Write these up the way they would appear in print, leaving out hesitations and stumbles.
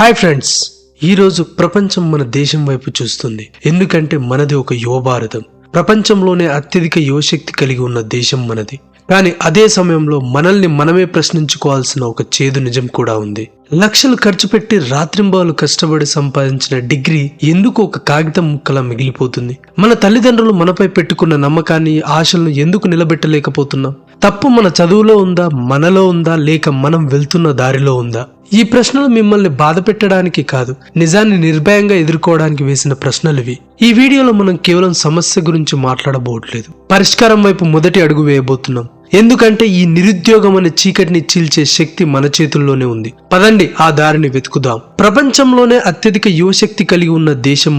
Hi friends, ఈరోజు ప్రపంచం మన దేశం వైపు చూస్తుంది. ఎందుకంటే మనది ఒక యువ భారతం. ప్రపంచంలోనే అత్యధిక యువశక్తి కలిగి ఉన్న దేశం మనది. కానీ అదే సమయంలో మనల్ని మనమే ప్రశ్నించుకోవాల్సిన ఒక చేదు నిజం కూడా ఉంది. లక్షలు ఖర్చు పెట్టి రాత్రింబాలు కష్టపడి సంపాదించిన డిగ్రీ ఎందుకు ఒక కాగితం ముక్కలా మిగిలిపోతుంది? మన తల్లిదండ్రులు మనపై పెట్టుకున్న నమ్మకాన్ని, ఆశలను ఎందుకు నిలబెట్టలేకపోతున్నాం? తప్పు మన చదువులో ఉందా, మనలో ఉందా, లేక మనం వెళ్తున్న దారిలో ఉందా? ఈ ప్రశ్నలు మిమ్మల్ని బాధ పెట్టడానికి కాదు, నిజాన్ని నిర్భయంగా ఎదుర్కోవడానికి వేసిన ప్రశ్నలివి. ఈ వీడియోలో మనం కేవలం సమస్య గురించి మాట్లాడబోవట్లేదు, పరిష్కారం వైపు మొదటి అడుగు వేయబోతున్నాం. ఎందుకంటే ఈ నిరుద్యోగం అనే చీకటిని చీల్చే శక్తి మన చేతుల్లోనే ఉంది. పదండి ఆ దారిని వెతుకుదాం. ప్రపంచంలోనే అత్యధిక యువశక్తి కలిగి ఉన్న దేశం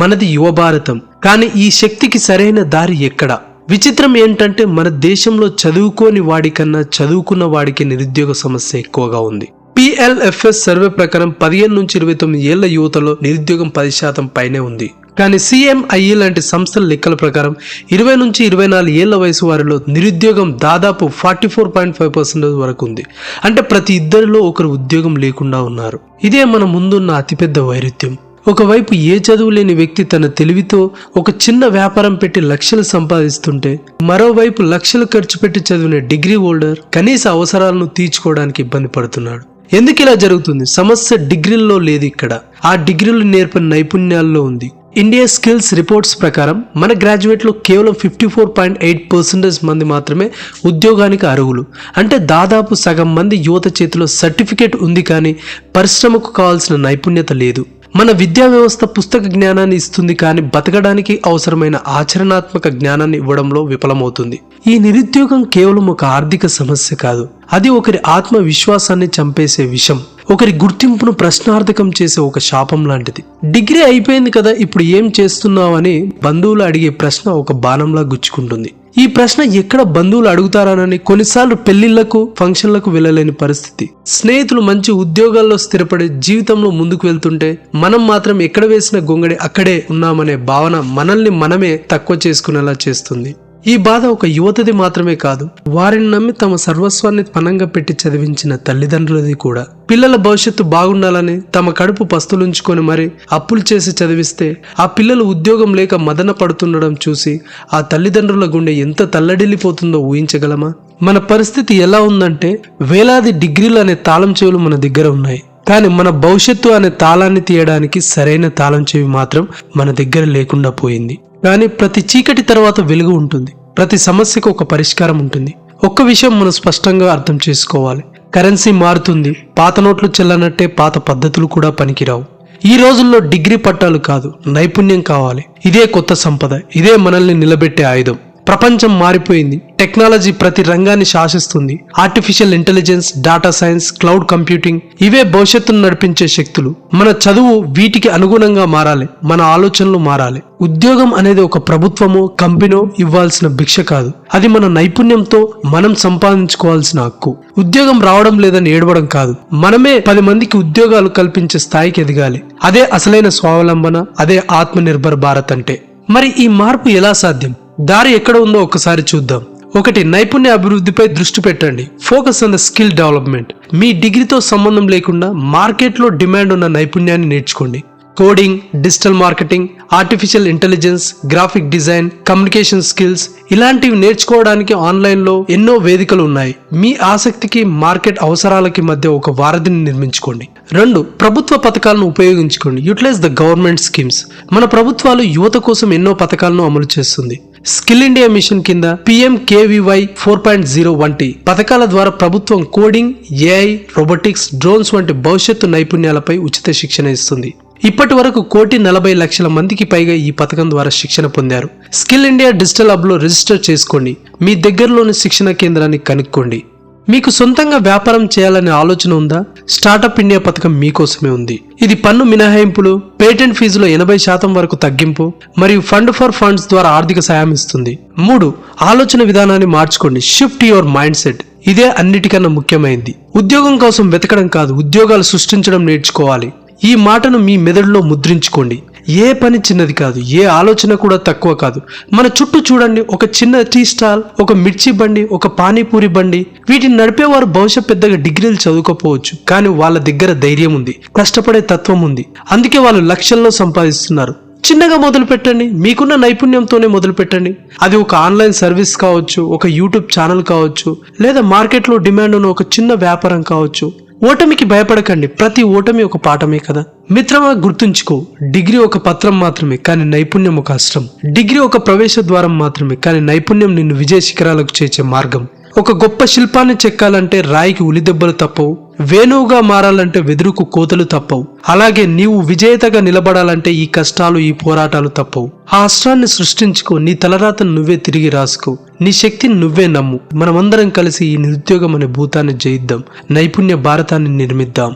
మనది యువ భారతం. కానీ ఈ శక్తికి సరైన దారి ఎక్కడ? విచిత్రం ఏంటంటే మన దేశంలో చదువుకోని వాడికన్నా చదువుకున్న వాడికి నిరుద్యోగ సమస్య ఎక్కువగా ఉంది. PLFS సర్వే ప్రకారం 15 నుంచి 29 ఏళ్ల యువతలో నిరుద్యోగం 10% పైనే ఉంది. కానీ CMIE లాంటి సంస్థల లెక్కల ప్రకారం 20 నుంచి 24 ఏళ్ల వయసు వారిలో నిరుద్యోగం దాదాపు 44.5% వరకు ఉంది. అంటే ప్రతి ఇద్దరిలో ఒకరు ఉద్యోగం లేకుండా ఉన్నారు. ఇదే మన ముందున్న అతిపెద్ద వైరుధ్యం. ఒకవైపు ఏ చదువు లేని వ్యక్తి తన తెలివితో ఒక చిన్న వ్యాపారం పెట్టి లక్షలు సంపాదిస్తుంటే, మరోవైపు లక్షలు ఖర్చు పెట్టి చదివిన డిగ్రీ హోల్డర్ కనీస అవసరాలను తీర్చుకోవడానికి ఇబ్బంది పడుతున్నాడు. ఎందుకు ఇలా జరుగుతుంది? సమస్య డిగ్రీల్లో లేదు, ఇక్కడ ఆ డిగ్రీలు నేర్పిన నైపుణ్యాల్లో ఉంది. ఇండియా స్కిల్స్ రిపోర్ట్స్ ప్రకారం మన గ్రాడ్యుయేట్లో కేవలం 54.8% మంది మాత్రమే ఉద్యోగానికి అర్హులు. అంటే దాదాపు సగం మంది యువత చేతిలో సర్టిఫికేట్ ఉంది, కానీ పరిశ్రమకు కావాల్సిన నైపుణ్యత లేదు. మన విద్యా వ్యవస్థ పుస్తక జ్ఞానాన్ని ఇస్తుంది, కానీ బతకడానికి అవసరమైన ఆచరణాత్మక జ్ఞానాన్ని ఇవ్వడంలో విఫలమవుతుంది. ఈ నిరుద్యోగం కేవలం ఒక ఆర్థిక సమస్య కాదు, అది ఒకరి ఆత్మవిశ్వాసాన్ని చంపేసే విషం, ఒకరి గుర్తింపును ప్రశ్నార్థకం చేసే ఒక శాపం లాంటిది. డిగ్రీ అయిపోయింది కదా, ఇప్పుడు ఏం చేస్తున్నావని బంధువులు అడిగే ప్రశ్న ఒక బాణంలా గుచ్చుకుంటుంది. ఈ ప్రశ్న ఎక్కడ బంధువులు అడుగుతారానని కొన్నిసార్లు పెళ్లిళ్లకు, ఫంక్షన్లకు వెళ్ళలేని పరిస్థితి. స్నేహితులు మంచి ఉద్యోగాల్లో స్థిరపడి జీవితంలో ముందుకు వెళ్తుంటే మనం మాత్రం ఎక్కడ వేసిన గొంగడి అక్కడే ఉన్నామనే భావన మనల్ని మనమే తక్కువ చేసుకునేలా చేస్తుంది. ఈ బాధ ఒక యువతది మాత్రమే కాదు, వారిని నమ్మి తమ సర్వస్వాన్ని పణంగా పెట్టి చదివించిన తల్లిదండ్రులది కూడా. పిల్లల భవిష్యత్తు బాగుండాలని తమ కడుపు పస్తులుంచుకొని మరి అప్పులు చేసి చదివిస్తే ఆ పిల్లలు ఉద్యోగం లేక మదన పడుతుండడం చూసి ఆ తల్లిదండ్రుల గుండె ఎంత తల్లడిల్లిపోతుందో ఊహించగలమా? మన పరిస్థితి ఎలా ఉందంటే, వేలాది డిగ్రీలు అనే తాళం చెవులు మన దగ్గర ఉన్నాయి, కానీ మన భవిష్యత్తు అనే తాళాన్ని తీయడానికి సరైన తాళం చెవి మాత్రం మన దగ్గర లేకుండా పోయింది. కానీ ప్రతి చీకటి తర్వాత వెలుగు ఉంటుంది, ప్రతి సమస్యకు ఒక పరిష్కారం ఉంటుంది. ఒక్క విషయం మనం స్పష్టంగా అర్థం చేసుకోవాలి, కరెన్సీ మారుతుంది, పాత నోట్లు చెల్లనట్టే పాత పద్ధతులు కూడా పనికిరావు. ఈ రోజుల్లో డిగ్రీ పట్టాలు కాదు, నైపుణ్యం కావాలి. ఇదే కొత్త సంపద, ఇదే మనల్ని నిలబెట్టే ఆయుధం. ప్రపంచం మారిపోయింది, టెక్నాలజీ ప్రతి రంగాన్ని శాసిస్తుంది. Artificial intelligence, data science, cloud computing ఇవే భవిష్యత్తును నడిపించే శక్తులు. మన చదువు వీటికి అనుగుణంగా మారాలి, మన ఆలోచనలు మారాలి. ఉద్యోగం అనేది ఒక ప్రభుత్వమో కంపెనో ఇవ్వాల్సిన భిక్ష కాదు, అది మన నైపుణ్యంతో మనం సంపాదించుకోవాల్సిన హక్కు. ఉద్యోగం రావడం లేదని ఏడవడం కాదు, మనమే 10 మందికి ఉద్యోగాలు కల్పించే స్థాయికి ఎదగాలి. అదే అసలైన స్వావలంబన, అదే ఆత్మనిర్భర్ భారత్ అంటే. మరి ఈ మార్పు ఎలా సాధ్యం? దారి ఎక్కడ ఉందో ఒకసారి చూద్దాం. 1. నైపుణ్య అభివృద్ధిపై దృష్టి పెట్టండి. Focus on the skill development. మీ డిగ్రీతో సంబంధం లేకుండా మార్కెట్లో డిమాండ్ ఉన్న నైపుణ్యాన్ని నేర్చుకోండి. Coding, digital marketing, artificial intelligence, graphic design, communication skills ఇలాంటివి నేర్చుకోవడానికి ఆన్లైన్లో ఎన్నో వేదికలు ఉన్నాయి. మీ ఆసక్తికి, మార్కెట్ అవసరాలకి మధ్య ఒక వారధిని నిర్మించుకోండి. 2. ప్రభుత్వ పథకాలను ఉపయోగించుకోండి. Utilise the government schemes. మన ప్రభుత్వాలు యువత కోసం ఎన్నో పథకాలను అమలు చేస్తుంది. స్కిల్ ఇండియా మిషన్ కింద PMKVY 4.0 వంటి పథకాల ద్వారా ప్రభుత్వం కోడింగ్, AI, రోబోటిక్స్, డ్రోన్స్ వంటి భవిష్యత్తు నైపుణ్యాలపై ఉచిత శిక్షణ ఇస్తుంది. ఇప్పటి వరకు 1,40,00,000 మందికి పైగా ఈ పథకం ద్వారా శిక్షణ పొందారు. స్కిల్ ఇండియా డిజిటల్ హబ్ లో రిజిస్టర్ చేసుకోండి. మీ దగ్గరలోని శిక్షణ కేంద్రాన్ని కనుక్కోండి. మీకు సొంతంగా వ్యాపారం చేయాలనే ఆలోచన ఉందా? స్టార్టప్ ఇండియా పథకం మీకోసమే ఉంది. ఇది పన్ను మినహాయింపులు, పేటెంట్ ఫీజులో 80% వరకు తగ్గింపు మరియు ఫండ్ ఫర్ ఫండ్స్ ద్వారా ఆర్థిక సాయం ఇస్తుంది. 3. ఆలోచన విధానాన్ని మార్చుకోండి. Shift your mind set. ఇదే అన్నిటికన్నా ముఖ్యమైనది. ఉద్యోగం కోసం వెతకడం కాదు, ఉద్యోగాలు సృష్టించడం నేర్చుకోవాలి. ఈ మాటను మీ మెదడులో ముద్రించుకోండి. ఏ పని చిన్నది కాదు, ఏ ఆలోచన కూడా తక్కువ కాదు. మన చుట్టూ చూడండి, ఒక చిన్న టీ స్టాల్, ఒక మిర్చి బండి, ఒక పానీపూరి బండి, వీటిని నడిపేవారు బహుశా పెద్దగా డిగ్రీలు చదువుకోపోవచ్చు, కానీ వాళ్ళ దగ్గర ధైర్యం ఉంది, కష్టపడే తత్వం ఉంది. అందుకే వాళ్ళు లక్షల్లో సంపాదిస్తున్నారు. చిన్నగా మొదలు పెట్టండి, మీకున్న నైపుణ్యంతోనే మొదలు పెట్టండి. అది ఒక ఆన్లైన్ సర్వీస్ కావచ్చు, ఒక యూట్యూబ్ ఛానల్ కావచ్చు, లేదా మార్కెట్లో డిమాండ్ ఉన్న ఒక చిన్న వ్యాపారం కావచ్చు. ఓటమికి భయపడకండి, ప్రతి ఓటమి ఒక పాఠమే కదా. మిత్రమా, గుర్తుంచుకో, డిగ్రీ ఒక పత్రం మాత్రమే, కానీ నైపుణ్యం ఒక అస్త్రం. డిగ్రీ ఒక ప్రవేశ ద్వారం మాత్రమే, కానీ నైపుణ్యం నిన్ను విజయ శిఖరాలకు చేర్చే మార్గం. ఒక గొప్ప శిల్పాన్ని చెక్కాలంటే రాయికి ఉలిదెబ్బలు తప్పవు, వేణువుగా మారాలంటే వెదురుకు కోతలు తప్పవు. అలాగే నీవు విజేతగా నిలబడాలంటే ఈ కష్టాలు, ఈ పోరాటాలు తప్పవు. ఆ అస్త్రాన్ని సృష్టించుకో, నీ తలరాతను నువ్వే తిరిగి రాసుకో, నీ శక్తిని నువ్వే నమ్ము. మనమందరం కలిసి ఈ నిరుద్యోగం అనే భూతాన్ని జయిద్దాం, నైపుణ్య భారతాన్ని నిర్మిద్దాం.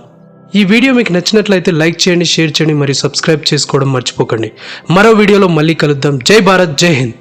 ఈ వీడియో మీకు నచ్చినట్లయితే లైక్ చేయండి, షేర్ చేయండి మరియు సబ్స్క్రైబ్ చేసుకోవడం మర్చిపోకండి. మరో వీడియోలో మళ్ళీ కలుద్దాం. జై భారత్, జై హింద్.